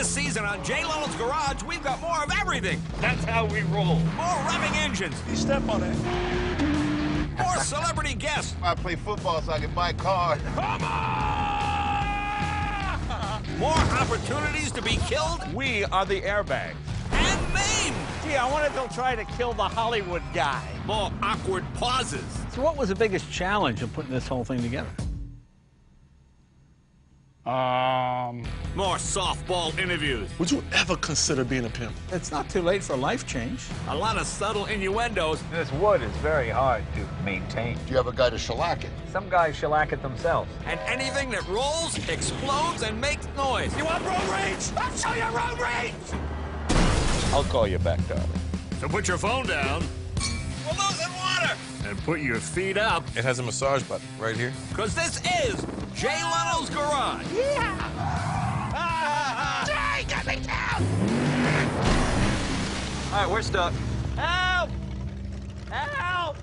This season on Jay Leno's Garage, we've got more of everything. That's how we roll. More revving engines. You step on it. More celebrity guests. I play football so I can buy cars. Come on! More opportunities to be killed We are the airbags. and maimed. Gee, I wonder if they'll try to kill the Hollywood guy. More awkward pauses. So what was the biggest challenge of putting this whole thing together? More softball interviews. Would you ever consider being a pimp? It's not too late for a life change. A lot of subtle innuendos. This wood is very hard to maintain. Do you have a guy to shellac it? Some guys shellac it themselves. And anything that rolls, explodes, and makes noise. You want road rage? I'll show you road rage! I'll call you back, darling. So put your phone down. We're losing water. And put your feet up, It has a massage button right here. because this is Jay Leno's Garage. Jay, get me down! All right, we're stuck. Help! Help!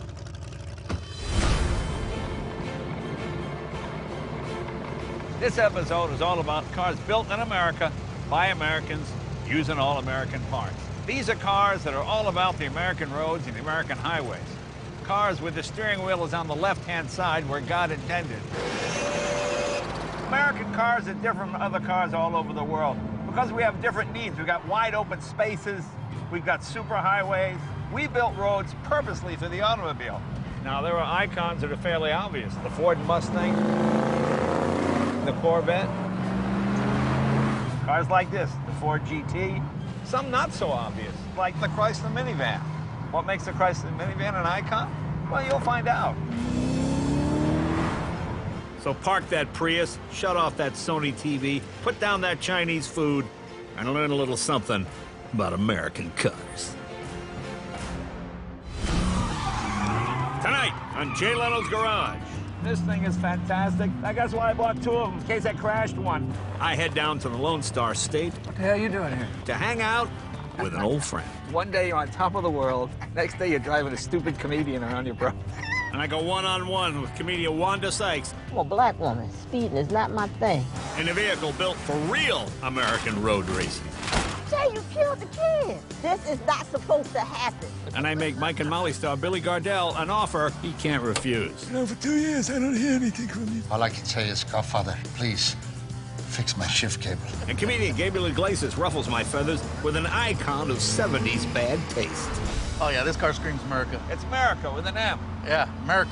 This episode is all about cars built in America by Americans using all American parts. These are cars that are all about the American roads and the American highways. Cars with the steering wheel is on the left-hand side where God intended. American cars are different from other cars all over the world because we have different needs. We've got wide open spaces, we've got superhighways. We built roads purposely for the automobile. Now, there are icons that are fairly obvious. The Ford Mustang, the Corvette, cars like this, the Ford GT. Some not so obvious, like the Chrysler minivan. What makes the Chrysler minivan an icon? Well, you'll find out. So park that Prius, shut off that Sony TV, put down that Chinese food, and learn a little something about American cars. Tonight on Jay Leno's Garage, This thing is fantastic. That's why I bought two of them, in case I crashed one. I head down to the Lone Star State What the hell are you doing here? to hang out with an old friend. One day you're on top of the world. Next day you're driving a stupid comedian around your bro. And I go one-on-one with comedian Wanda Sykes I'm a black woman. Speeding is not my thing. in a vehicle built for real American road racing. Jay, you killed the kid. This is not supposed to happen. And I make Mike and Molly star Billy Gardell an offer he can't refuse. You know, for 2 years, I don't hear anything from you. All I can say is, Godfather, please fix my shift cable. And comedian Gabriel Iglesias ruffles my feathers with an icon of 70s bad taste. Oh, yeah, this car screams America. It's America with an M. Yeah, America.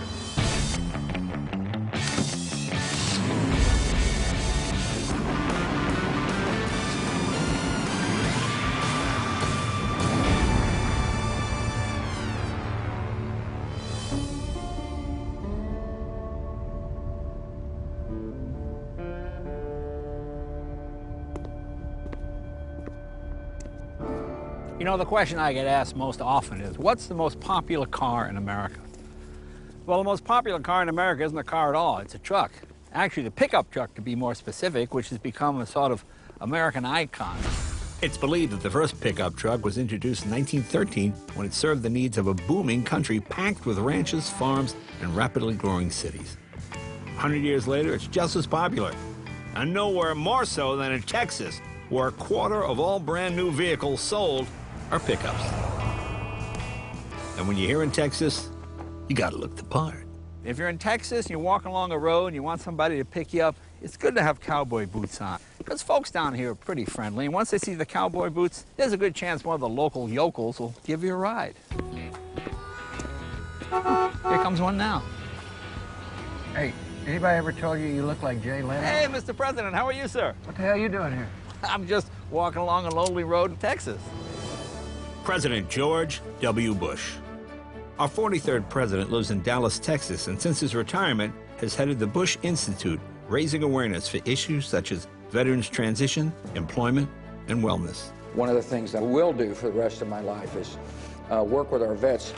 You know, the question I get asked most often is, what's the most popular car in America? Well, the most popular car in America isn't a car at all, it's a truck. Actually, the pickup truck, to be more specific, which has become a sort of American icon. It's believed that the first pickup truck was introduced in 1913 when it served the needs of a booming country packed with ranches, farms, and rapidly growing cities. 100 years later, it's just as popular, and nowhere more so than in Texas, where a quarter of all brand new vehicles sold are pickups. And when you're here in Texas, you gotta look the part. If you're in Texas and you're walking along a road and you want somebody to pick you up, it's good to have cowboy boots on. Because folks down here are pretty friendly, and once they see the cowboy boots, there's a good chance one of the local yokels will give you a ride. Here comes one now. Hey, anybody ever told you you look like Jay Leno? Hey, Mr. President, how are you, sir? What the hell are you doing here? I'm just walking along a lonely road in Texas. President George W. Bush. Our 43rd president lives in Dallas, Texas, and since his retirement has headed the Bush Institute, raising awareness for issues such as veterans transition, employment, and wellness. One of the things that I will do for the rest of my life is work with our vets.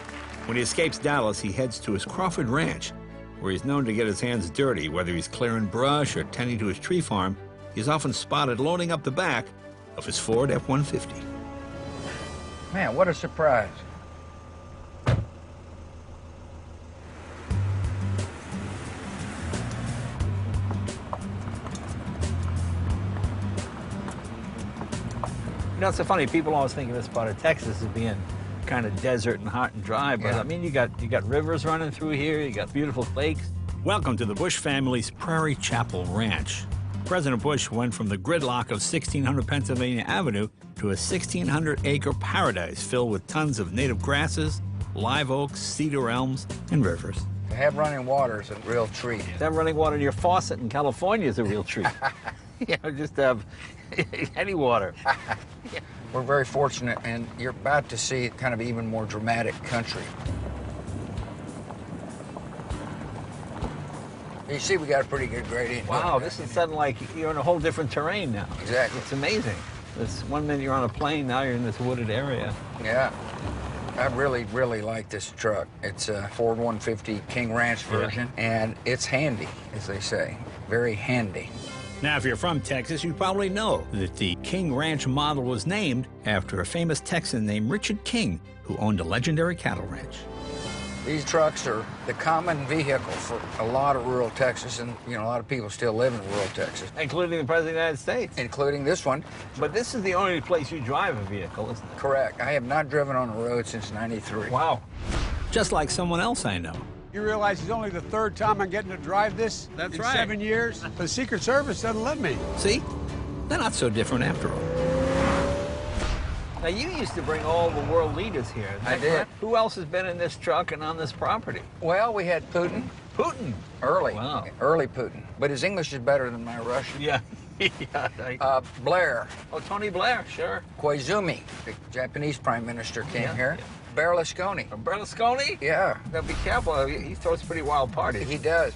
When he escapes Dallas, he heads to his Crawford Ranch, where he's known to get his hands dirty. Whether he's clearing brush or tending to his tree farm, he's often spotted loading up the back of his Ford F-150. Man, what a surprise. You know, it's so funny. People always think of this part of Texas as being kind of desert and hot and dry, but Yeah. I mean, you got rivers running through here. You got beautiful lakes. Welcome to the Bush family's Prairie Chapel Ranch. President Bush went from the gridlock of 1600 Pennsylvania Avenue to a 1,600-acre paradise filled with tons of native grasses, live oaks, cedar elms, and rivers. To have running water is a real treat. That running water in your faucet in California is a real treat. You know, just to have any water. We're very fortunate, and you're about to see kind of even more dramatic country. You see, we got a pretty good gradient. Wow, this is suddenly like you're in a whole different terrain now. Exactly. It's amazing. This one minute you're on a plane, now you're in this wooded area. Yeah. I really, really like this truck. It's a Ford 150 King Ranch version, and it's handy, as they say. Very handy. Now, if you're from Texas, you probably know that the King Ranch model was named after a famous Texan named Richard King, who owned a legendary cattle ranch. These trucks are the common vehicle for a lot of rural Texas, and, you know, a lot of people still live in rural Texas. Including the President of the United States. Including this one. But this is the only place you drive a vehicle, isn't it? Correct. I have not driven on a road since '93. Wow. Just like someone else I know. You realize it's only the third time I'm getting to drive this in 7 years? The Secret Service doesn't let me. See? They're not so different after all. Now, you used to bring all the world leaders here. I did. Who else has been in this truck and on this property? Well, we had Putin. Putin? Early. Wow. Early Putin. But his English is better than my Russian. Yeah. Blair. Oh, Tony Blair, sure. Koizumi, the Japanese prime minister, came here. Berlusconi. Berlusconi? Yeah. Now, be careful. He throws pretty wild parties. He does.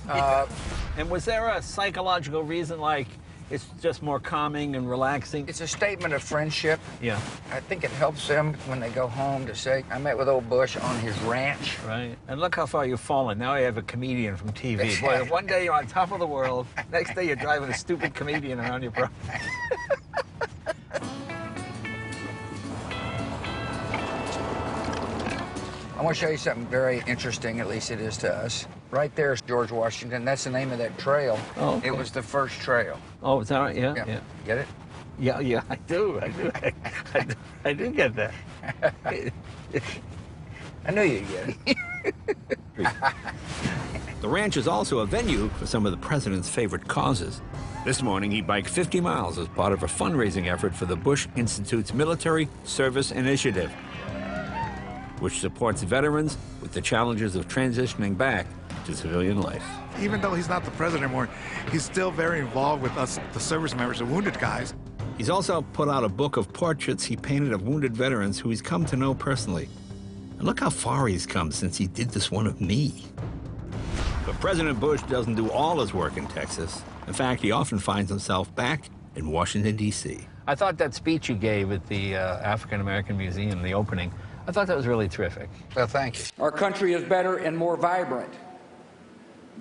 And was there a psychological reason, like, it's just more calming and relaxing? It's a statement of friendship. Yeah. I think it helps them when they go home to say, I met with old Bush on his ranch. Right. And look how far you've fallen. Now you have a comedian from TV. Boy, one day you're on top of the world, next day you're driving a stupid comedian around your property. I want to show you something very interesting, at least it is to us. Right there is George Washington. That's the name of that trail. Oh, okay. It was the first trail. Oh, is that right? Yeah, yeah. Get it? Yeah, I do. I do get that. I knew you'd get it. The ranch is also a venue for some of the president's favorite causes. This morning, he biked 50 miles as part of a fundraising effort for the Bush Institute's Military Service Initiative, which supports veterans with the challenges of transitioning back to civilian life. Even though he's not the president anymore, he's still very involved with us, the service members, the wounded guys. He's also put out a book of portraits he painted of wounded veterans who he's come to know personally. And look how far he's come since he did this one of me. But President Bush doesn't do all his work in Texas. In fact, he often finds himself back in Washington, D.C. I thought that speech you gave at the African American Museum, the opening, I thought that was really terrific. Well, thank you. Our country is better and more vibrant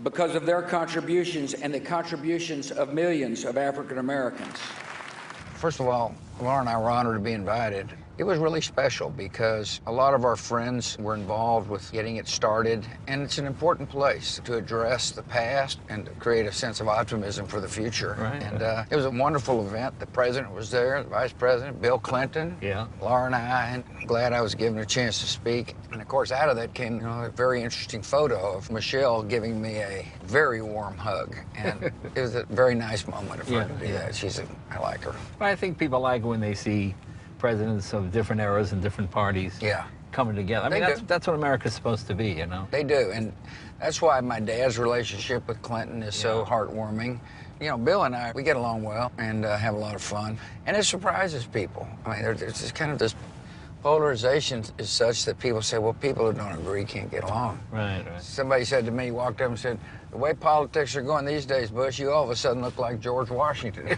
because of their contributions and the contributions of millions of African Americans. First of all, Laura and I were honored to be invited. It was really special because a lot of our friends were involved with getting it started, and it's an important place to address the past and to create a sense of optimism for the future. Right. And it was a wonderful event. The president was there, the vice president, Bill Clinton, Yeah. Laura and I, and I'm glad I was given a chance to speak. And of course, out of that came a very interesting photo of Michelle giving me a very warm hug. And it was a very nice moment of her to do that. I like her. I think people like when they see presidents of different eras and different parties coming together. I mean, that's what America's supposed to be, you know? They do, and that's why my dad's relationship with Clinton is so heartwarming. You know, Bill and I, we get along well and have a lot of fun, and it surprises people. I mean, there's this kind of this polarization is such that people say, well, people who don't agree can't get along. Right, right. Somebody said to me, walked up and said, the way politics are going these days, Bush, you all of a sudden look like George Washington.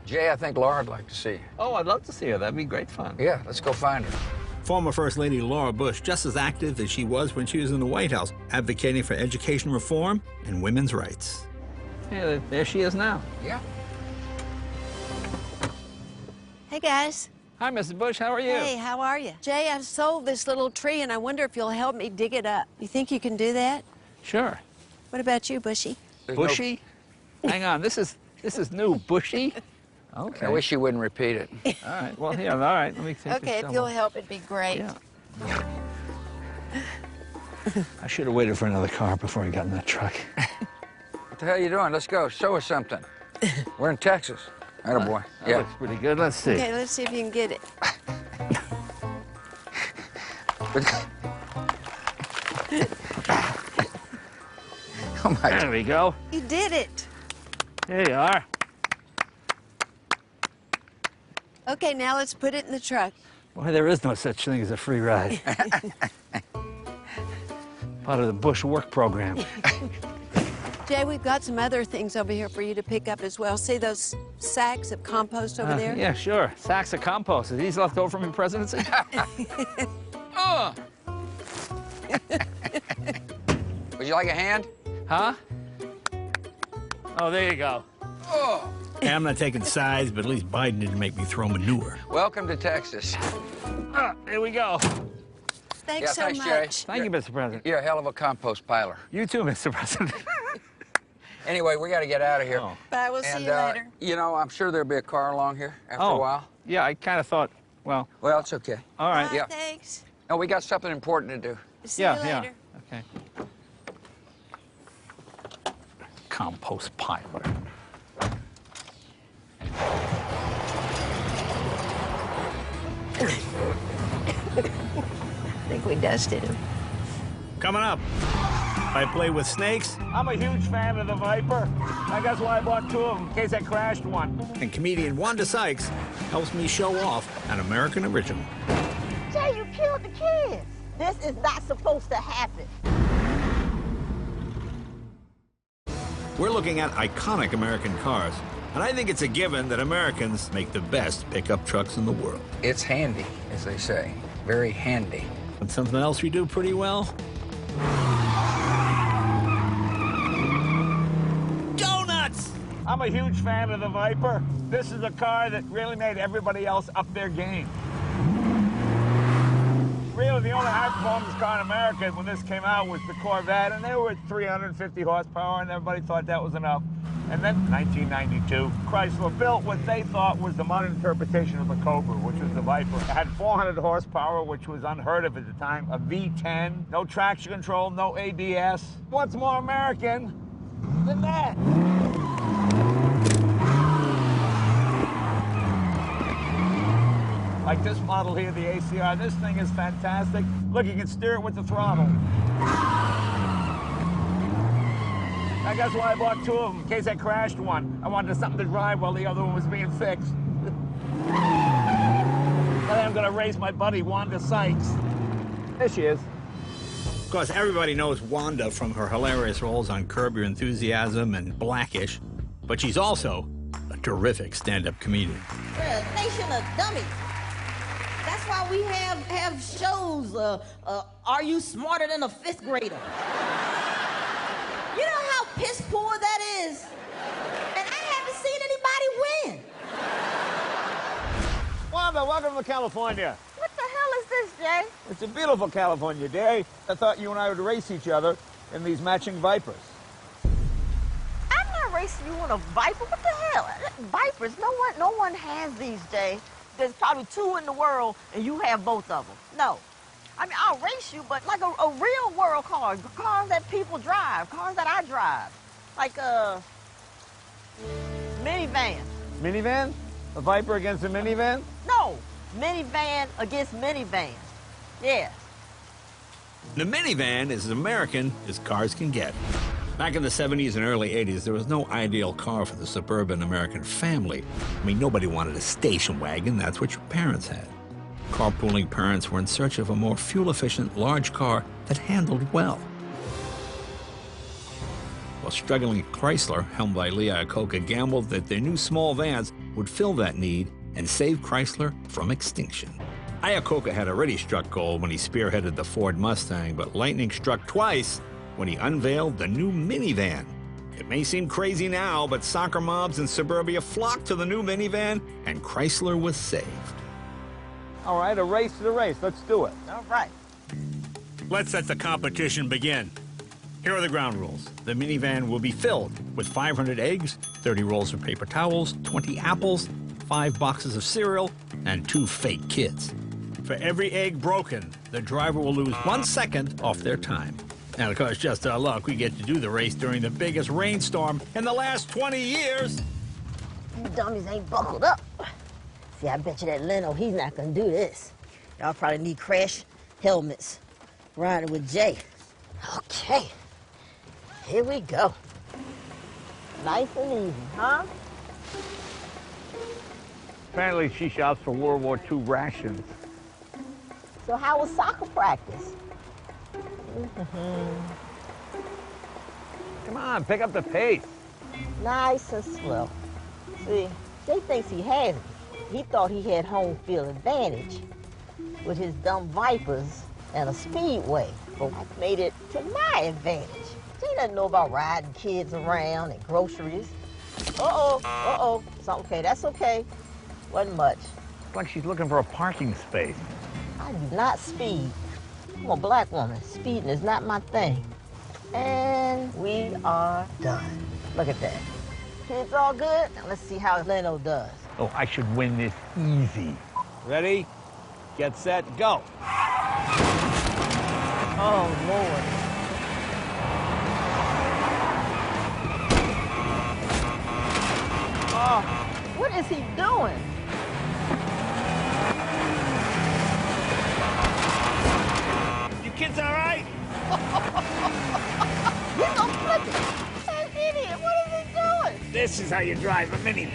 Jay, I think Laura'd like to see you. Oh, I'd love to see her. That'd be great fun. Yeah, let's go find her. Former First Lady Laura Bush, just as active as she was when she was in the White House, advocating for education reform and women's rights. Yeah, there she is now. Yeah. Hey, guys. Hi, Mrs. Bush. How are you? Hey, how are you? Jay, I've sold this little tree, and I wonder if you'll help me dig it up. You think you can do that? Sure. What about you, Bushy? Bushy? Hang on, this is new. Bushy? Okay. I wish you wouldn't repeat it. All right, well, yeah, all right. Let me take Okay, if you'll help, it'd be great. Yeah. I should have waited for another car before I got in that truck. What the hell are you doing? Let's go. Show us something. We're in Texas. Attaboy. That Yeah. looks pretty good. Let's see. Okay, let's see if you can get it. Oh, my There we go. You did it. There you are. Okay, now let's put it in the truck. Boy, there is no such thing as a free ride. Part of the Bush work program. Jay, we've got some other things over here for you to pick up as well. See those sacks of compost over there? Yeah, sure. Sacks of compost. Are these left over from your presidency? Would you like a hand? Huh? Oh, there you go. Oh. Hey, I'm not taking sides, but at least Biden didn't make me throw manure. Welcome to Texas. There we go. Thanks so thanks, much. Jay. Thank you, Mr. President. You're a hell of a compost piler. You too, Mr. President. Anyway, we got to get out of here. Bye, we'll see you later. You know, I'm sure there'll be a car along here after a while. Yeah, I kind of thought, well. Well, it's okay. All right. Bye, Yeah. thanks. No, we got something important to do. See you later. Okay. Compost piler. I think we dusted him. Coming up, I play with snakes. I'm a huge fan of the Viper. I guess why I bought two of them, in case I crashed one. And comedian Wanda Sykes helps me show off an American original. Jay, you killed the kids. This is not supposed to happen. We're looking at iconic American cars, and I think it's a given that Americans make the best pickup trucks in the world. It's handy, as they say. Very handy. And something else we do pretty well? Donuts! I'm a huge fan of the Viper. This is a car that really made everybody else up their game. Really, the only high-performance car in America when this came out was the Corvette, and they were at 350 horsepower, and everybody thought that was enough. And then, 1992, Chrysler built what they thought was the modern interpretation of the Cobra, which was the Viper. It had 400 horsepower, which was unheard of at the time, a V10, no traction control, no ABS. What's more American than that? Like this model here, the ACR, this thing is fantastic. Look, you can steer it with the throttle. I guess why I bought two of them, in case I crashed one. I wanted something to drive while the other one was being fixed. Today I'm gonna race my buddy, Wanda Sykes. There she is. Of course, everybody knows Wanda from her hilarious roles on Curb Your Enthusiasm and Blackish, but she's also a terrific stand-up comedian. We're a nation of dummies. That's why we have shows, Are You Smarter Than a Fifth Grader? You know how piss poor that is? And I haven't seen anybody win. Wanda, welcome to California. What the hell is this, Jay? It's a beautiful California day. I thought you and I would race each other in these matching Vipers. I'm not racing you on a Viper. What the hell? Vipers, no one has these, Jay. There's probably two in the world, and you have both of them. No. I mean, I'll race you, but like a real world car, cars that people drive, cars that I drive. Like a minivan. Minivan? A Viper against a minivan? No, minivan against minivan. Yeah. The minivan is as American as cars can get. Back in the 70s and early 80s, there was no ideal car for the suburban American family. I mean, nobody wanted a station wagon. That's what your parents had. Carpooling parents were in search of a more fuel-efficient, large car that handled well. While struggling Chrysler, helmed by Lee Iacocca, gambled that their new small vans would fill that need and save Chrysler from extinction. Iacocca had already struck gold when he spearheaded the Ford Mustang, but lightning struck twice when he unveiled the new minivan. It may seem crazy now, but soccer moms in suburbia flocked to the new minivan, and Chrysler was saved. All right, a race to the race. Let's do it. All right. Let's let the competition begin. Here are the ground rules. The minivan will be filled with 500 eggs, 30 rolls of paper towels, 20 apples, 5 boxes of cereal, and 2 fake kids. For every egg broken, the driver will lose 1 second off their time. Now, of course, just our luck, we get to do the race during the biggest rainstorm in the last 20 years. You dummies ain't buckled up. See, I bet you that Leno, he's not gonna do this. Y'all probably need crash helmets. Riding with Jay. Okay, here we go. Nice and easy, huh? Apparently she shops for World War II rations. So how was soccer practice? Come on, pick up the pace. Nice and slow. See, Jay thinks he has it. He thought he had home field advantage with his dumb Vipers and a Speedway. But I made it to my advantage. Jay doesn't know about riding kids around and groceries. Okay, that's okay. Wasn't much. It's like she's looking for a parking space. I do not speed. I'm a black woman. Speeding is not my thing. And we are done. Look at that. Kids all good? Now let's see how Leno does. Oh, I should win this easy. Ready? Get set, go. Oh, Lord. Oh, what is he doing? You kids all right? He's gonna flip it. That idiot, what is he doing? This is how you drive a minivan.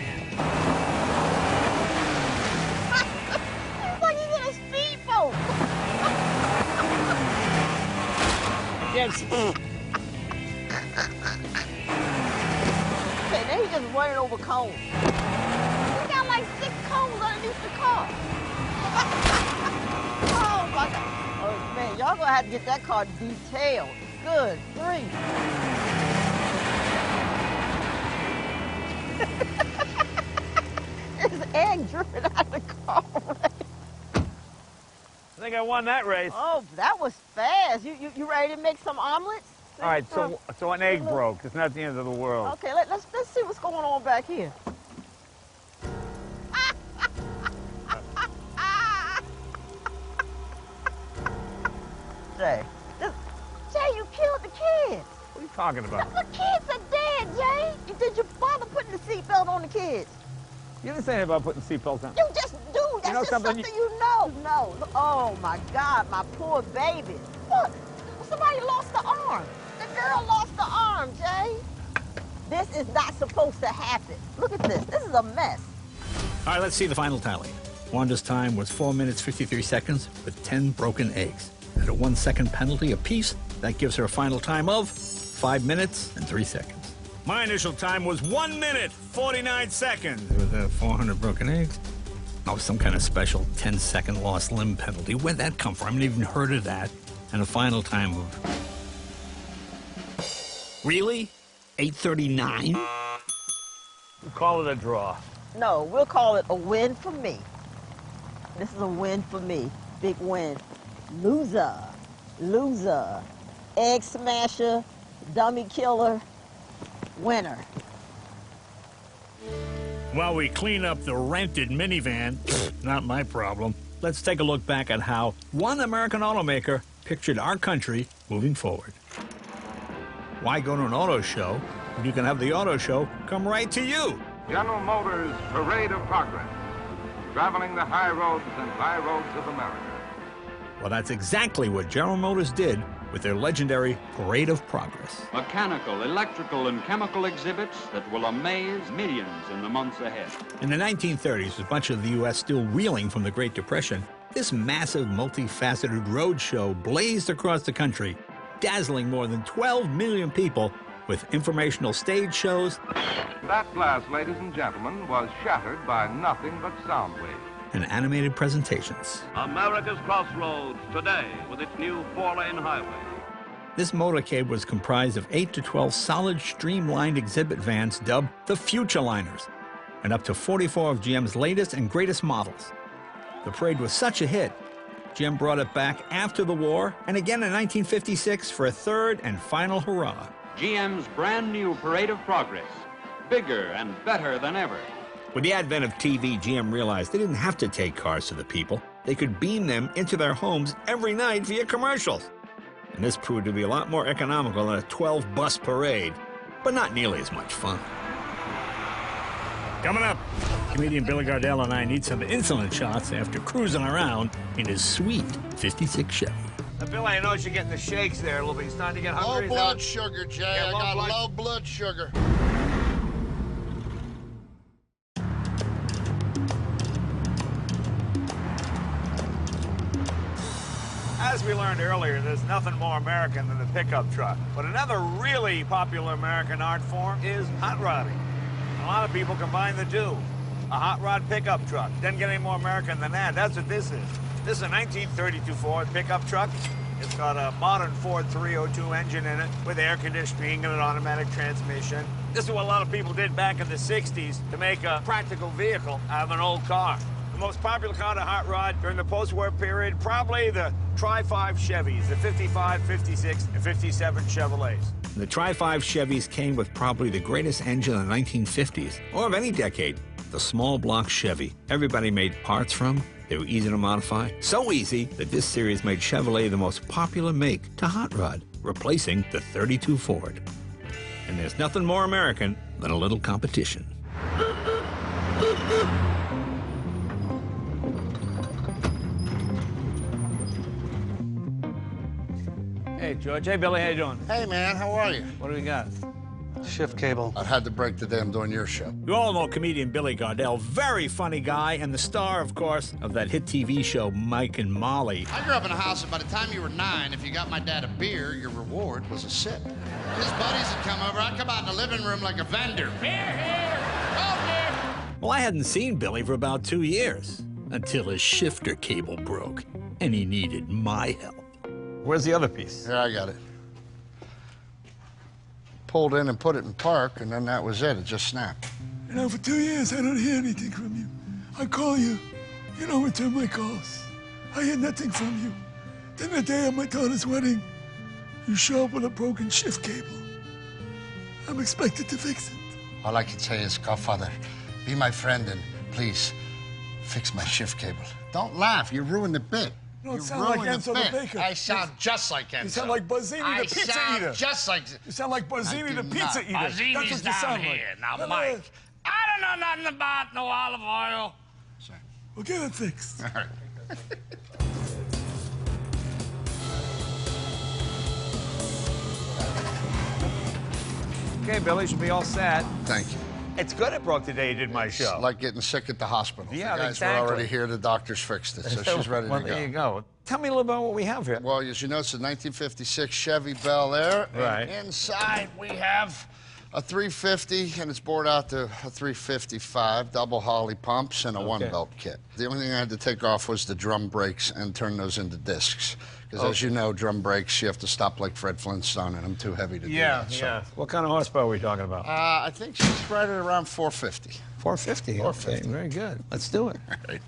It's like he's in a speedboat. Yes. Okay, now he's just running over cones. He's got like 6 cones underneath the car. Oh my God. Oh man, y'all gonna have to get that car detailed. Good grief. There's egg dripping out of the car. I think I won that race. Oh, that was fast. You ready to make some omelets? All right, so an egg broke. It's not the end of the world. Okay, let's see what's going on back here. Jay, you killed the kids. What are you talking about? The kids are dead, Jay. Did you bother putting the seatbelt on the kids? You didn't say anything about putting seatbelts on. You just do. That's just something you know. No. Oh, my God, my poor baby. Look, somebody lost the arm. The girl lost the arm, Jay. This is not supposed to happen. Look at this. This is a mess. All right, let's see the final tally. Wanda's time was 4 minutes, 53 seconds with 10 broken eggs. At a 1 second penalty apiece, that gives her a final time of 5 minutes and 3 seconds. My initial time was 1 minute, 49 seconds with 400 broken eggs. Oh, some kind of special 10-second lost limb penalty. Where'd that come from? I haven't even heard of that. And a final time of... Really? 8:39? We'll call it a draw. No, we'll call it a win for me. This is a win for me. Big win. Loser. Loser. Egg smasher. Dummy killer. Winner. While we clean up the rented minivan, not my problem, let's take a look back at how one American automaker pictured our country moving forward. Why go to an auto show when you can have the auto show come right to you? General Motors' Parade of Progress, traveling the high roads and byroads of America. Well, that's exactly what General Motors did with their legendary Parade of Progress. Mechanical, electrical, and chemical exhibits that will amaze millions in the months ahead. In the 1930s, with much of the U.S. still reeling from the Great Depression, this massive, multifaceted road show blazed across the country, dazzling more than 12 million people with informational stage shows. That glass, ladies and gentlemen, was shattered by nothing but sound waves. And animated presentations. America's crossroads today with its new 4-lane highway. This motorcade was comprised of 8 to 12 solid streamlined exhibit vans dubbed the Future Liners, and up to 44 of GM's latest and greatest models. The parade was such a hit, GM brought it back after the war, and again in 1956 for a third and final hurrah. GM's brand new Parade of Progress, bigger and better than ever. With the advent of TV, GM realized they didn't have to take cars to the people. They could beam them into their homes every night via commercials. And this proved to be a lot more economical than a 12-bus parade, but not nearly as much fun. Coming up, comedian Billy Gardell and I need some insulin shots after cruising around in his sweet 56 Chevy. Billy, I noticed you're getting the shakes there a little bit. You're starting to get hungry. Low blood sugar, Jay. Yeah, I got low blood sugar. As we learned earlier, there's nothing more American than the pickup truck. But another really popular American art form is hot rodding. A lot of people combine the two. A hot rod pickup truck. Doesn't get any more American than that. That's what this is. This is a 1932 Ford pickup truck. It's got a modern Ford 302 engine in it with air conditioning and an automatic transmission. This is what a lot of people did back in the 60s to make a practical vehicle out of an old car. The most popular car to hot rod during the post-war period, probably the Tri-5 Chevys, the 55, 56, and 57 Chevrolets. The Tri-5 Chevys came with probably the greatest engine in the 1950s, or of any decade, the small block Chevy. Everybody made parts from. They were easy to modify. So easy that this series made Chevrolet the most popular make to hot rod, replacing the 32 Ford. And there's nothing more American than a little competition. Hey, George. Hey, Billy. How you doing? Hey, man, how are you? What do we got? Shift cable. I had to break the dam doing your show. You all know comedian Billy Gardell, very funny guy, and the star, of course, of that hit TV show, Mike and Molly. I grew up in a house, and by the time you were 9, if you got my dad a beer, your reward was a sip. His buddies would come over. I'd come out in the living room like a vendor. Beer here! Oh, beer! Well, I hadn't seen Billy for about 2 years, until his shifter cable broke, and he needed my help. Where's the other piece? Here, I got it. Pulled in and put it in park, and then that was it. It just snapped. You know, for 2 years, I don't hear anything from you. I call you. You don't return my calls. I hear nothing from you. Then the day of my daughter's wedding, you show up with a broken shift cable. I'm expected to fix it. All I can say is, Godfather, be my friend and please fix my shift cable. Don't laugh. You ruined the bit. You don't sound like Enzo the Baker. I sound just like Enzo. You sound like Bazzini the pizza eater. I sound just like... You sound like Bazzini the pizza eater. Bazzini's That's what you sound here. like. Now, Mike, I don't know nothing about no olive oil. Sorry. We'll get it fixed. All right. Okay, Billy, should be all set. Thank you. It's good it broke the day you did my show. It's like getting sick at the hospital. Yeah, the guys exactly. were already here. The doctors fixed it, so she's ready to go. There you go. Tell me a little about what we have here. Well, as you know, it's a 1956 Chevy Bel Air. Right. And inside, we have a 350, and it's bored out to a 355, double Holly pumps, and a one-belt kit. The only thing I had to take off was the drum brakes and turn those into discs. Because as you know, drum brakes, you have to stop like Fred Flintstone, and I'm too heavy to do that. So. Yeah. What kind of horsepower are we talking about? I think she's right at around 450. 450. 450. Okay, very good. Let's do it. All right.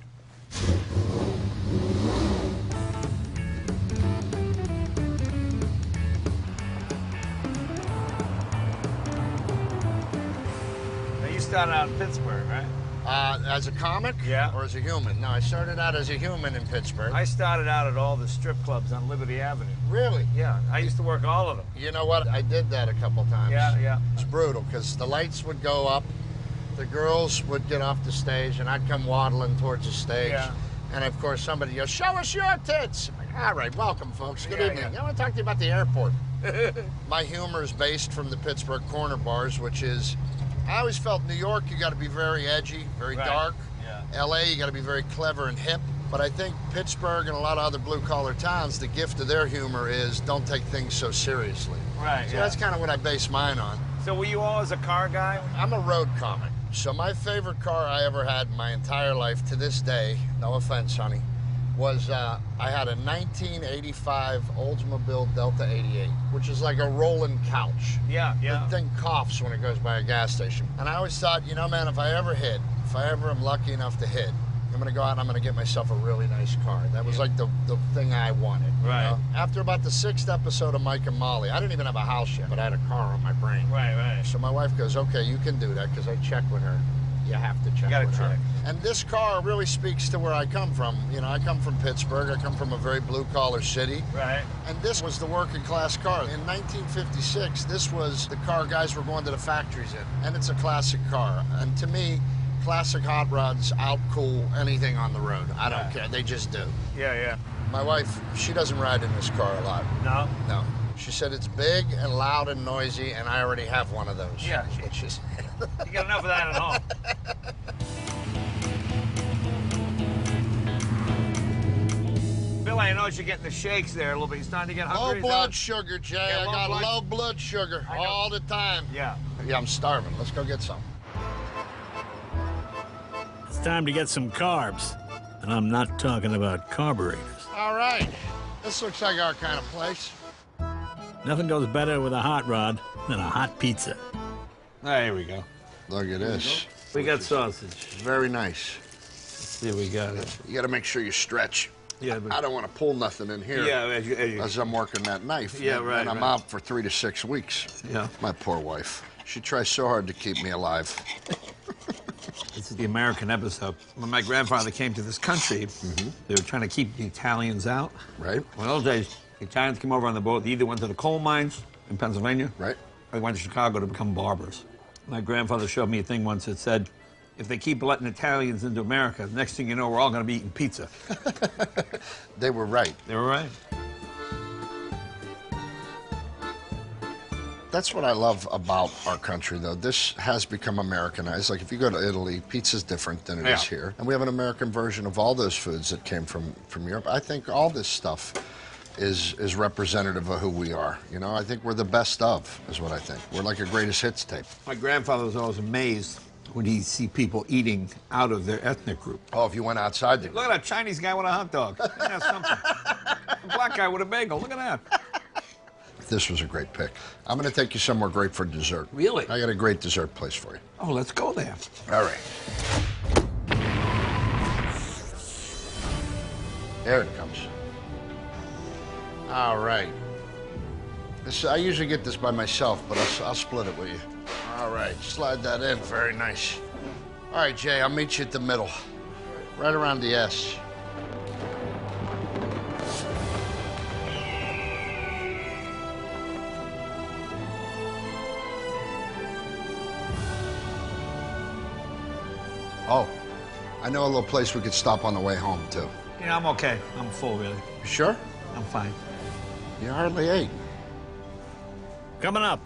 Now, you started out in Pittsburgh, right? As a comic? Yeah. Or as a human? No, I started out as a human in Pittsburgh. I started out at all the strip clubs on Liberty Avenue. Really? Yeah, I used to work all of them. You know what? I did that a couple times. Yeah. It's brutal, because the lights would go up, the girls would get off the stage, and I'd come waddling towards the stage. Yeah. And of course, somebody goes, "Show us your tits." I'm like, all right, welcome, folks. Good evening. Yeah. I want to talk to you about the airport. My humor is based from the Pittsburgh corner bars, which is, I always felt New York, you got to be very edgy, very dark. Yeah. LA, you got to be very clever and hip. But I think Pittsburgh and a lot of other blue-collar towns, the gift of their humor is don't take things so seriously. Right, So that's kind of what I base mine on. So were you always a car guy? I'm a road comic. So my favorite car I ever had in my entire life to this day, no offense, honey, was I had a 1985 Oldsmobile Delta 88, which is like a rolling couch. Yeah. The thing coughs when it goes by a gas station. And I always thought, you know, man, if I ever am lucky enough to hit, I'm gonna go out and I'm gonna get myself a really nice car. That was like the thing I wanted. Right. You know? After about the 6th episode of Mike and Molly, I didn't even have a house yet, but I had a car on my brain. Right, right. So my wife goes, okay, you can do that, because I checked with her. You have to check with her. And this car really speaks to where I come from. You know, I come from Pittsburgh. I come from a very blue-collar city. Right. And this was the working-class car. In 1956, this was the car guys were going to the factories in. And it's a classic car. And to me, classic hot rods out-cool anything on the road. I don't care. They just do. Yeah, yeah. My wife, she doesn't ride in this car a lot. No? No. She said it's big and loud and noisy, and I already have one of those. Yeah. You got enough of that at home. Billy, I noticed you're getting the shakes there a little bit. You're starting to get hungry. Low blood sugar, Jay. Yeah, I got low blood sugar all the time. Yeah. Yeah, I'm starving. Let's go get some. It's time to get some carbs. And I'm not talking about carburetors. All right. This looks like our kind of place. Nothing goes better with a hot rod than a hot pizza. There we go. Look at this. We got sausage. Very nice. Let's see what we got. You got to make sure you stretch. Yeah, but I don't want to pull nothing in here. Yeah, as I'm working that knife. Yeah, right. And I'm out for 3 to 6 weeks. Yeah. My poor wife. She tries so hard to keep me alive. This is the American episode. When my grandfather came to this country, they were trying to keep the Italians out. Right. Well, in those days, the Italians came over on the boat. They either went to the coal mines in Pennsylvania, right, or they went to Chicago to become barbers. My grandfather showed me a thing once that said, if they keep letting Italians into America, the next thing you know, we're all going to be eating pizza. They were right. They were right. That's what I love about our country, though. This has become Americanized. Like, if you go to Italy, pizza's different than it is here. And we have an American version of all those foods that came from Europe. I think all this stuff is representative of who we are. You know, I think we're the best of, is what I think. We're like a greatest hits tape. My grandfather was always amazed when he'd see people eating out of their ethnic group. Oh, if you went outside the Look at that Chinese guy with a hot dog. Yeah, something. A black guy with a bagel. Look at that. This was a great pick. I'm going to take you somewhere great for dessert. Really? I got a great dessert place for you. Oh, let's go there. All right. There it comes. All right. I usually get this by myself, but I'll split it with you. All right, slide that in. Very nice. All right, Jay, I'll meet you at the middle, right around the S. Oh, I know a little place we could stop on the way home, too. You know, I'm okay. I'm full, really. You sure? I'm fine. You hardly ate. Coming up,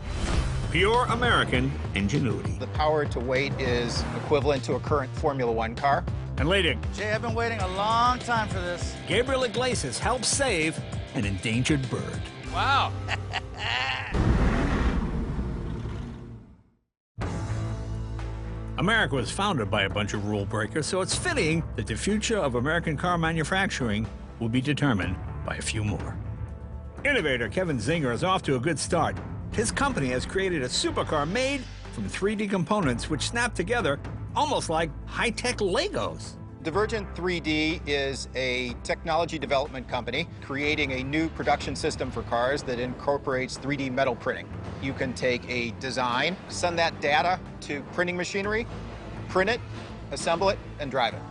pure American ingenuity. The power to weight is equivalent to a current Formula One car. And later, Jay, I've been waiting a long time for this. Gabriel Iglesias helps save an endangered bird. Wow. America was founded by a bunch of rule breakers, so it's fitting that the future of American car manufacturing will be determined by a few more. Innovator Kevin Zinger is off to a good start. His company has created a supercar made from 3D components which snap together almost like high-tech Legos. Divergent 3D is a technology development company creating a new production system for cars that incorporates 3D metal printing. You can take a design, send that data to printing machinery, print it, assemble it, and drive it.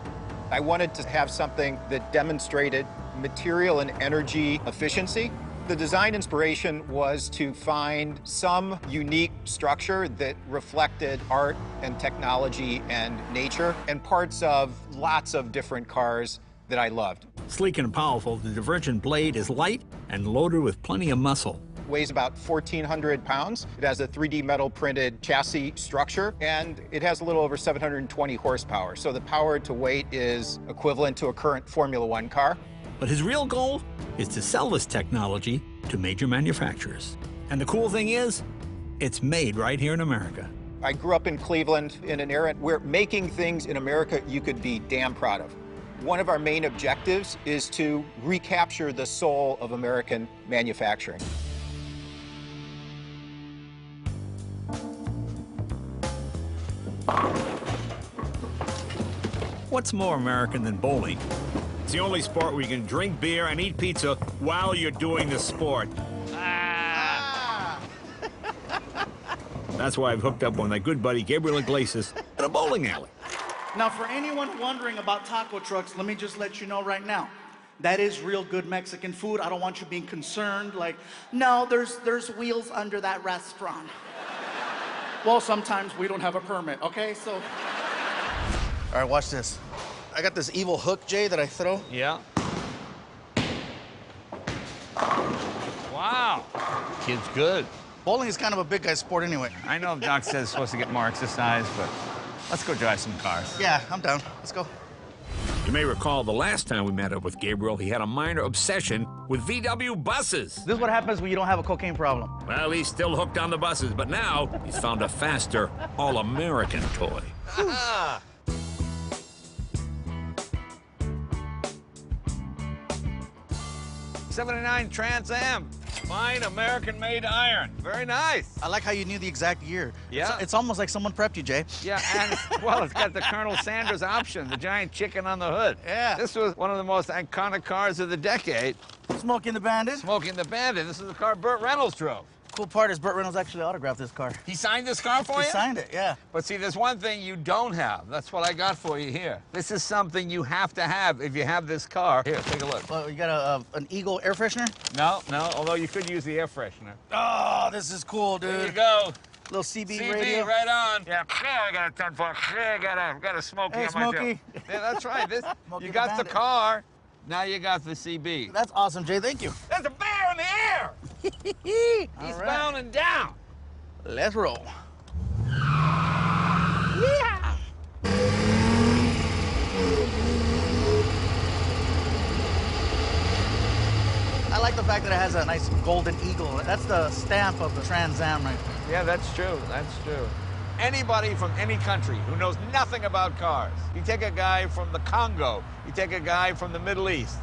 I wanted to have something that demonstrated material and energy efficiency. The design inspiration was to find some unique structure that reflected art and technology and nature and parts of lots of different cars that I loved. Sleek and powerful, the Divergent blade is light and loaded with plenty of muscle. Weighs about 1,400 pounds. It has a 3D metal printed chassis structure, and it has a little over 720 horsepower. So the power to weight is equivalent to a current Formula One car. But his real goal is to sell this technology to major manufacturers. And the cool thing is, it's made right here in America. I grew up in Cleveland in an era where making things in America you could be damn proud of. One of our main objectives is to recapture the soul of American manufacturing. What's more American than bowling? It's the only sport where you can drink beer and eat pizza while you're doing the sport. That's why I've hooked up with my good buddy Gabriel Iglesias at a bowling alley. Now, for anyone wondering about taco trucks, let me just let you know right now. That is real good Mexican food. I don't want you being concerned, like, no, there's wheels under that restaurant. Well, sometimes we don't have a permit, okay? So. All right, watch this. I got this evil hook, Jay, that I throw. Yeah. Wow. Kid's good. Bowling is kind of a big guy sport anyway. I know Doc says it's supposed to get more exercise, but let's go drive some cars. Yeah, I'm down. Let's go. You may recall the last time we met up with Gabriel, he had a minor obsession with VW buses. This is what happens when you don't have a cocaine problem. Well, he's still hooked on the buses, but now he's found a faster, all-American toy. 79 Trans-Am. Fine American-made iron. Very nice. I like how you knew the exact year. Yeah. It's almost like someone prepped you, Jay. Yeah, and, well, it's got the Colonel Sanders option, the giant chicken on the hood. Yeah. This was one of the most iconic cars of the decade. Smoking the Bandit. Smoking the Bandit. This is the car Burt Reynolds drove. Cool part is Burt Reynolds actually autographed this car. He signed this car for you? He signed it, yeah. But see, there's one thing you don't have. That's what I got for you here. This is something you have to have if you have this car. Here, take a look. Well, you got an Eagle air freshener? No, although you could use the air freshener. Oh, this is cool, dude. There you go. Little CB CB radio. right on. Yeah, I got a ton for I got a Smokey on my tail. Smokey. Yeah, that's right. This, you the got the Bandit. car, now you got the CB. That's awesome, Jay. Thank you. There's a bear in the air. Eastbound and down. Let's roll. Yeah. I like the fact that it has a nice golden eagle. That's the stamp of the Trans-Am right there. Yeah, that's true. That's true. Anybody from any country who knows nothing about cars, you take a guy from the Congo, you take a guy from the Middle East,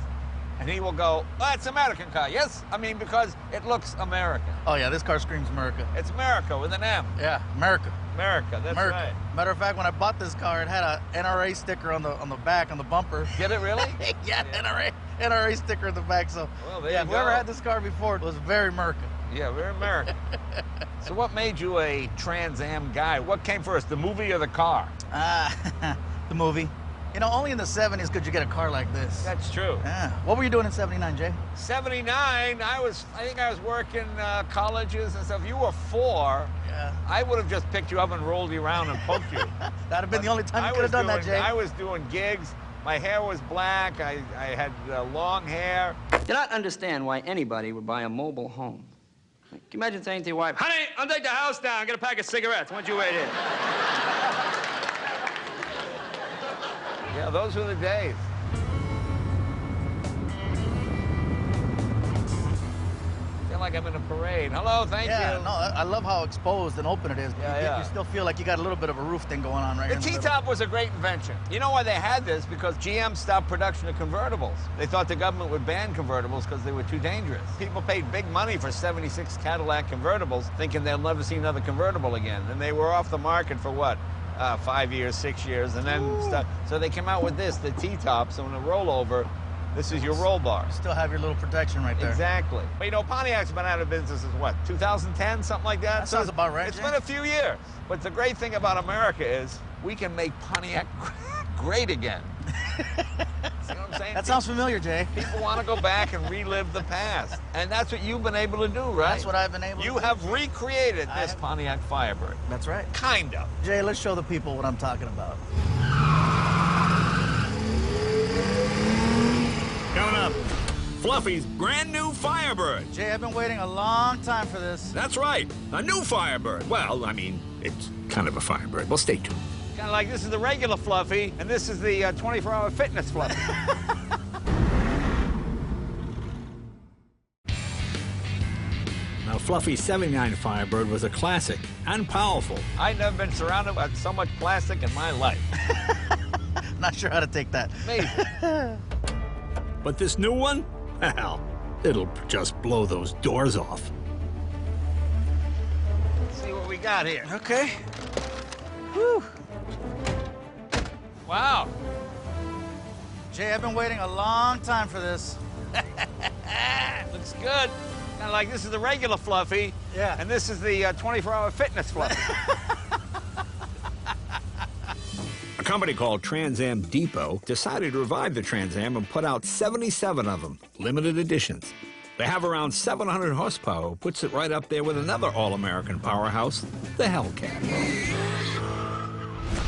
and he will go, oh, it's an American car. Yes, I mean, because it looks American. Oh, yeah, this car screams America. It's America with an M. Yeah, America. America, that's America. right. Matter of fact, when I bought this car, it had a NRA sticker on the back, on the bumper. Get it, really? Yeah, NRA sticker in the back. So, well, there yeah, you whoever go. had this car before, it was very American. Yeah, very American. So what made you a Trans-Am guy? What came first, the movie or the car? The movie. You know, only in the 70s could you get a car like this. That's true. Yeah. What were you doing in 79, Jay? 79, I think I was working colleges and stuff. You were 4. Yeah. I would have just picked you up and rolled you around and poked you. That'd have been the only time you could have done that, Jay. I was doing gigs. My hair was black. I had long hair. Do not understand why anybody would buy a mobile home. Can you imagine saying to your wife, honey, I'll take the house down, I'm gonna pack of cigarettes. Why don't you wait here? Yeah, those were the days. I feel like I'm in a parade. Hello, thank you. No, I love how exposed and open it is. Yeah. You still feel like you got a little bit of a roof thing going on right The here. T-top was a great invention. You know why they had this? Because GM stopped production of convertibles. They thought the government would ban convertibles because they were too dangerous. People paid big money for 76 Cadillac convertibles, thinking they'll never see another convertible again. And they were off the market for what? 5 years, 6 years, and then stuff. So they came out with this, the T-top, so in a rollover, this is your roll bar. Still have your little protection right there. Exactly. But you know, Pontiac's been out of business since what, 2010, something like that? That sounds about right, It's Jay. been a few years. But the great thing about America is we can make Pontiac great again. See what I'm saying? That sounds familiar, Jay. People want to go back and relive the past. And that's what you've been able to do, right? That's what I've been able to do. You have recreated this Pontiac Firebird. That's right. Kind of. Jay, let's show the people what I'm talking about. Coming up, Fluffy's brand new Firebird. Jay, I've been waiting a long time for this. That's right, a new Firebird. Well, I mean, it's kind of a Firebird. Well, stay tuned. Kind of like this is the regular Fluffy, and this is the 24-hour fitness Fluffy. Now, Fluffy's 79 Firebird was a classic and powerful. I've never been surrounded by so much plastic in my life. Not sure how to take that. Amazing. But this new one, well, it'll just blow those doors off. Let's see what we got here. Okay. Whew. Wow. Jay, I've been waiting a long time for this. Looks good. Kind of like this is the regular Fluffy. Yeah. And this is the 24-hour fitness Fluffy. A company called Trans-Am Depot decided to revive the Trans-Am and put out 77 of them, limited editions. They have around 700 horsepower, which puts it right up there with another all-American powerhouse, the Hellcat.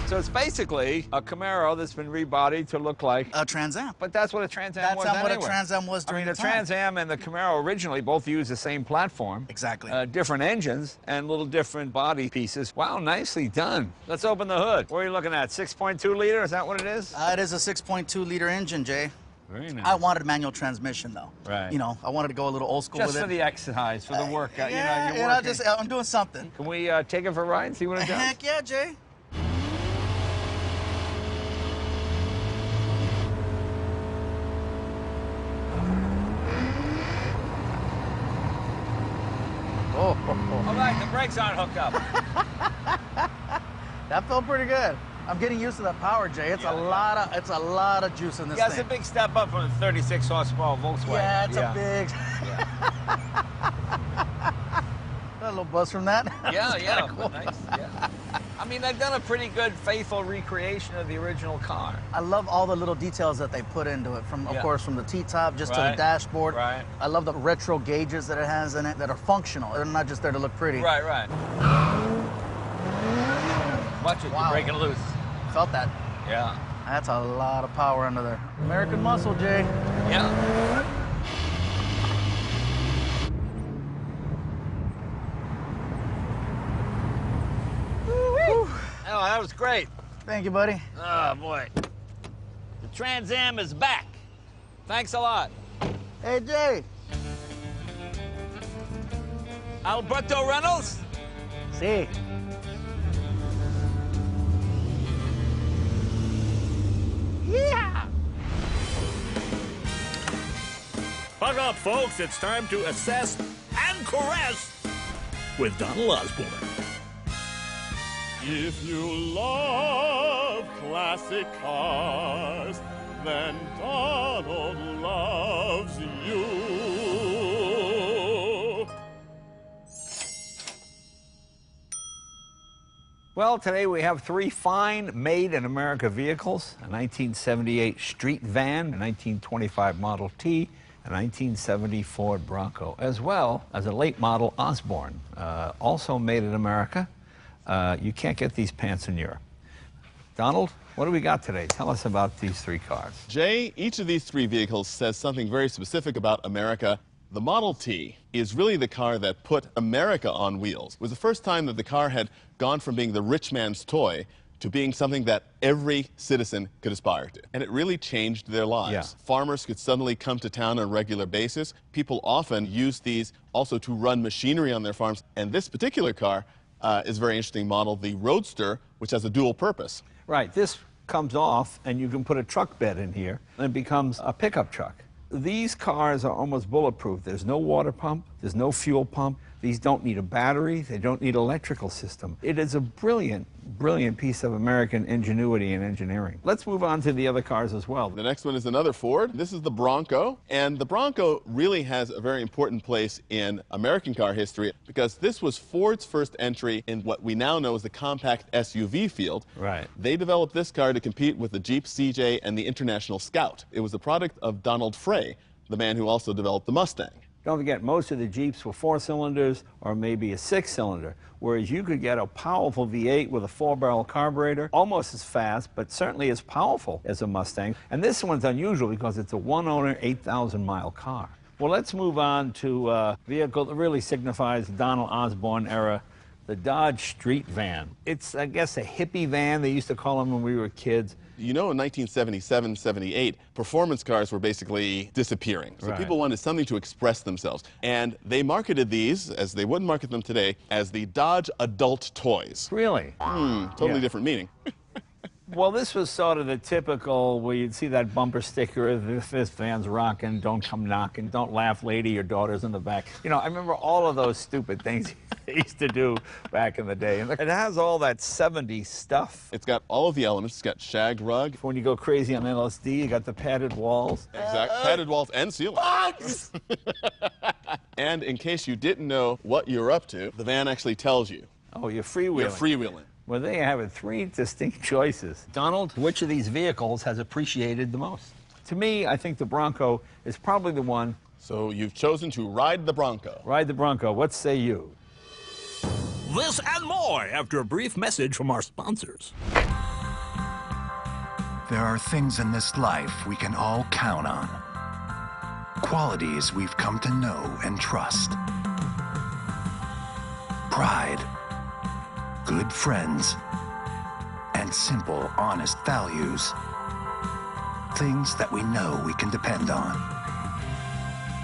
So it's basically a Camaro that's been rebodied to look like a Trans Am. But that's what a Trans Am was That's anyway. what a Trans Am was during the Trans Am and the Camaro originally both used the same platform. Exactly. Different engines and little different body pieces. Wow, nicely done. Let's open the hood. What are you looking at? 6.2 liter? Is that what it is? It is a 6.2 liter engine, Jay. Very nice. I wanted manual transmission though. Right. You know, I wanted to go a little old school Just with it. for the exercise, for the workout. Yeah, you know, I'm doing something. Can we take it for a ride and see what it does? Heck yeah, Jay. All right, the brakes aren't hooked up. That felt pretty good. I'm getting used to that power, Jay. It's a lot of juice in this thing. It's a big step up from a 36 horsepower Volkswagen. Yeah, it's a big. Got a little buzz from that. Yeah, Cool. nice. Yeah. I mean, they've done a pretty good, faithful recreation of the original car. I love all the little details that they put into it, of course, from the T-top just to the dashboard. Right. I love the retro gauges that it has in it that are functional. They're not just there to look pretty. Right. Watch it, you're breaking loose. Felt that. Yeah. That's a lot of power under there. American muscle, Jay. Yeah. Oh, that was great. Thank you, buddy. Oh, boy. The Trans Am is back. Thanks a lot. Hey, Jay. Alberto Reynolds? See. Yeah. Buck up, folks. It's time to assess and caress with Donald Osborne. If you love classic cars, then Donald loves you. Well, today we have three fine made-in-America vehicles, a 1978 street van, a 1925 Model T, a 1970 Ford Bronco, as well as a late model Osborne, also made in America. You can't get these pants in Europe. Donald, what do we got today? Tell us about these three cars. Jay, each of these three vehicles says something very specific about America. The Model T is really the car that put America on wheels. It was the first time that the car had gone from being the rich man's toy to being something that every citizen could aspire to. And it really changed their lives. Yeah. Farmers could suddenly come to town on a regular basis. People often used these also to run machinery on their farms. And this particular car is a very interesting model, the Roadster, which has a dual purpose. Right, this comes off and you can put a truck bed in here and it becomes a pickup truck. These cars are almost bulletproof. There's no water pump, there's no fuel pump. These don't need a battery, they don't need an electrical system. It is a brilliant, brilliant piece of American ingenuity and engineering. Let's move on to the other cars as well. The next one is another Ford. This is the Bronco, and the Bronco really has a very important place in American car history because this was Ford's first entry in what we now know as the compact SUV field. Right. They developed this car to compete with the Jeep CJ and the International Scout. It was the product of Donald Frey, the man who also developed the Mustang. Don't forget, most of the Jeeps were 4 cylinders or maybe a 6-cylinder, whereas you could get a powerful V8 with a 4-barrel carburetor, almost as fast, but certainly as powerful as a Mustang. And this one's unusual because it's a one-owner, 8,000-mile car. Well, let's move on to a vehicle that really signifies the Donald Osborne era, the Dodge Street Van. It's, I guess, a hippie van. They used to call them when we were kids. You know, in 1977, 78, performance cars were basically disappearing. So Right. people wanted something to express themselves. And they marketed these, as they wouldn't market them today, as the Dodge Adult Toys. Really? Totally Yeah. different meaning. Well, this was sort of the typical where you'd see that bumper sticker, this van's rocking, don't come knocking, don't laugh, lady, your daughter's in the back. You know, I remember all of those stupid things. they used to do back in the day. And it has all that 70s stuff. It's got all of the elements. It's got shag rug. When you go crazy on LSD, you got the padded walls. Exactly. Padded walls and ceiling. And in case you didn't know what you're up to, the van actually tells you. Oh, you're freewheeling. You're freewheeling. Well, they have three distinct choices. Donald, which of these vehicles has appreciated the most? To me, I think the Bronco is probably the one. So you've chosen to ride the Bronco. Ride the Bronco. What say you? This and more after a brief message from our sponsors. There are things in this life we can all count on. Qualities we've come to know and trust. Pride, good friends, and simple, honest values. Things that we know we can depend on.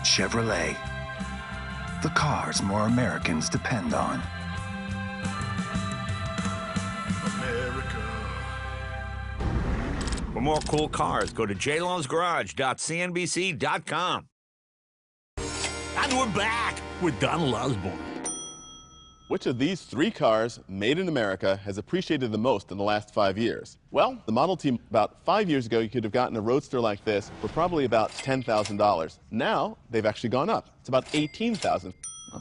Chevrolet, the cars more Americans depend on. For more cool cars, go to jlenosgarage.cnbc.com. And we're back with Donald Osborne. Which of these three cars made in America has appreciated the most in the last 5 years? Well, the Model T, about 5 years ago, you could have gotten a Roadster like this for probably about $10,000. Now, they've actually gone up. It's about $18,000.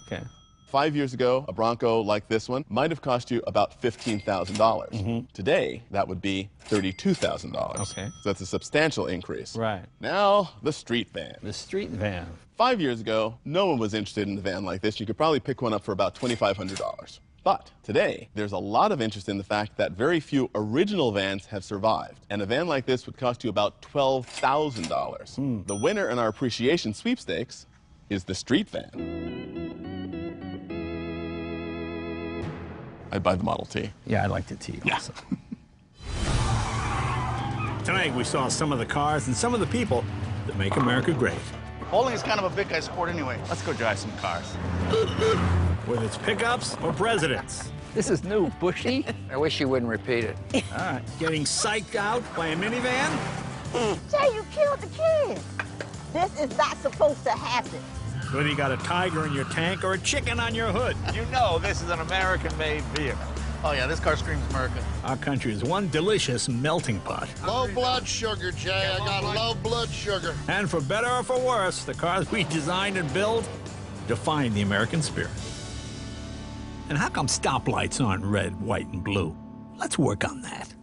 Okay. 5 years ago, a Bronco like this one might have cost you about $15,000. Today, that would be $32,000. Okay. So that's a substantial increase. Right. Now, the street van. The street van. 5 years ago, no one was interested in a van like this. You could probably pick one up for about $2,500. But today, there's a lot of interest in the fact that very few original vans have survived. And a van like this would cost you about $12,000. The winner in our appreciation sweepstakes is the street van. I'd buy the Model T. Yeah, I like the T also. Tonight, we saw some of the cars and some of the people that make America great. Bowling is kind of a big guy sport anyway. Let's go drive some cars. Whether it's pickups or presidents. This is new, Bushy. I wish you wouldn't repeat it. All right. Getting psyched out by a minivan? Jay, you killed the kid. This is not supposed to happen. Whether you got a tiger in your tank or a chicken on your hood. You know this is an American-made vehicle. Oh yeah, this car screams America. Our country is one delicious melting pot. Low blood sugar, Jay. I got low blood sugar. And for better or for worse, the cars we designed and build define the American spirit. And how come stoplights aren't red, white, and blue? Let's work on that.